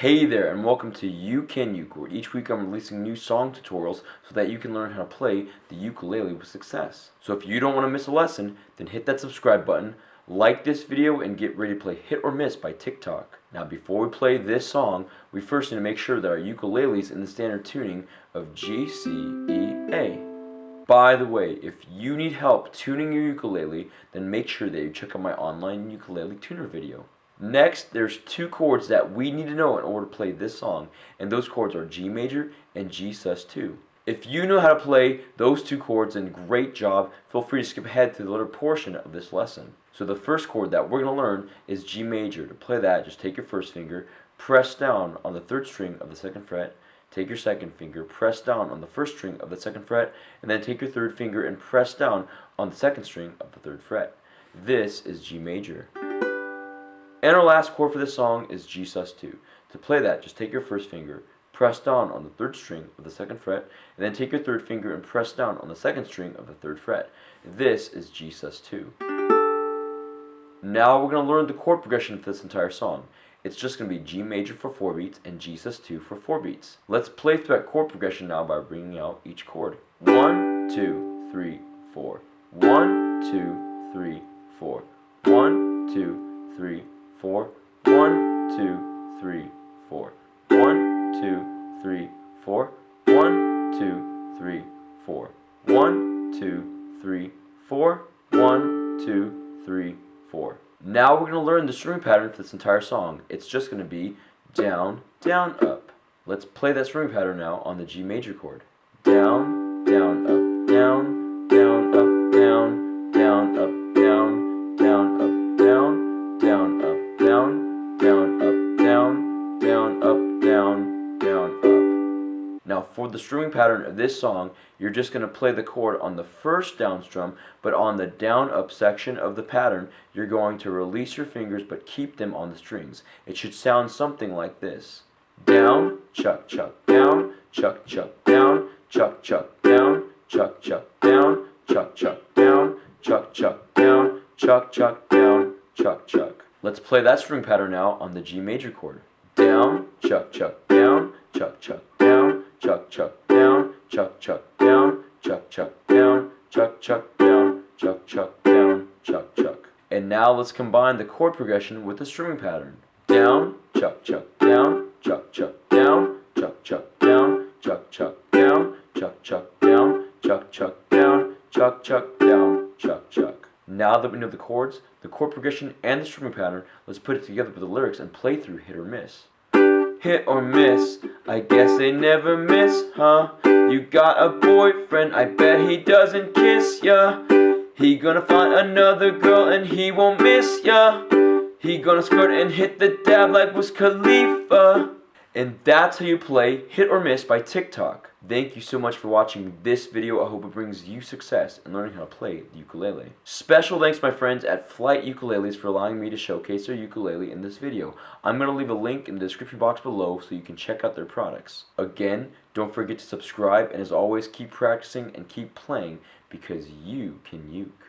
Hey there, and welcome to You Can Uke, where each week I'm releasing new song tutorials so that you can learn how to play the ukulele with success. So if you don't want to miss a lesson, then hit that subscribe button, like this video, and get ready to play Hit or Miss by TikTok. Now before we play this song, we first need to make sure that our ukulele is in the standard tuning of G, C, E, A. By the way, if you need help tuning your ukulele, then make sure that you check out my online ukulele tuner video. Next, there's two chords that we need to know in order to play this song, and those chords are G major and G sus2. If you know how to play those two chords, then great job. Feel free to skip ahead to the later portion of this lesson. So the first chord that we're going to learn is G major. To play that, just take your first finger, press down on the third string of the second fret, take your second finger, press down on the first string of the second fret, and then take your third finger and press down on the second string of the third fret. This is G major. And our last chord for this song is G sus2. To play that, just take your first finger, press down on the third string of the second fret, and then take your third finger and press down on the second string of the third fret. This is G sus2. Now we're going to learn the chord progression for this entire song. It's just going to be G major for 4 beats and G sus2 for 4 beats. Let's play through that chord progression now by bringing out each chord. 1, 2, 3, 4. 1, 2, 3, 4. 1, 2, 3, 4. 1, 2, 3, 4. 1, 2, 3, 4. 1, 2, 3, 4. 1, 2, 3, 4. 1, 2, 3, 4. Now we're going to learn the strumming pattern for this entire song. It's just going to be down, down, up. Let's play that strumming pattern now on the G major chord. Down, down, up, down, down, up, down, down, up, down, down, up, down, down, up, down, down, up, down, down, up, down, down, up. Now for the strumming pattern of this song, you're just going to play the chord on the first down strum, but on the down up section of the pattern, you're going to release your fingers but keep them on the strings. It should sound something like this. Down, chuck, chuck, down, chuck, chuck, down, chuck, chuck, down, chuck, chuck, down, chuck, chuck, down, chuck, chuck, down, chuck, chuck, down, chuck, chuck. Let's play that string pattern now on the G major chord. Down, chuck, chuck, down, chuck, chuck, down, chuck, chuck, down, chuck, chuck, down, chuck, chuck, down, chuck, chuck, down, chuck, chuck, down, chuck, chuck. And now let's combine the chord progression with the strumming pattern. Down, chuck, chuck, down, chuck, chuck, down, chuck, chuck, down, chuck, chuck, down, chuck, chuck, down, chuck, chuck, down, chuck, chuck, down, chuck, chuck. Now that we know the chords, the chord progression, and the strumming pattern, let's put it together with the lyrics and play through Hit or Miss. Hit or miss, I guess they never miss, huh? You got a boyfriend, I bet he doesn't kiss ya. He gonna find another girl and he won't miss ya. He gonna skirt and hit the dab like Wiz Khalifa. And that's how you play Hit or Miss by TikTok. Thank you so much for watching this video. I hope it brings you success in learning how to play the ukulele. Special thanks to my friends at Flight Ukuleles for allowing me to showcase their ukulele in this video. I'm going to leave a link in the description box below so you can check out their products. Again, don't forget to subscribe, and as always, keep practicing and keep playing because you can uke.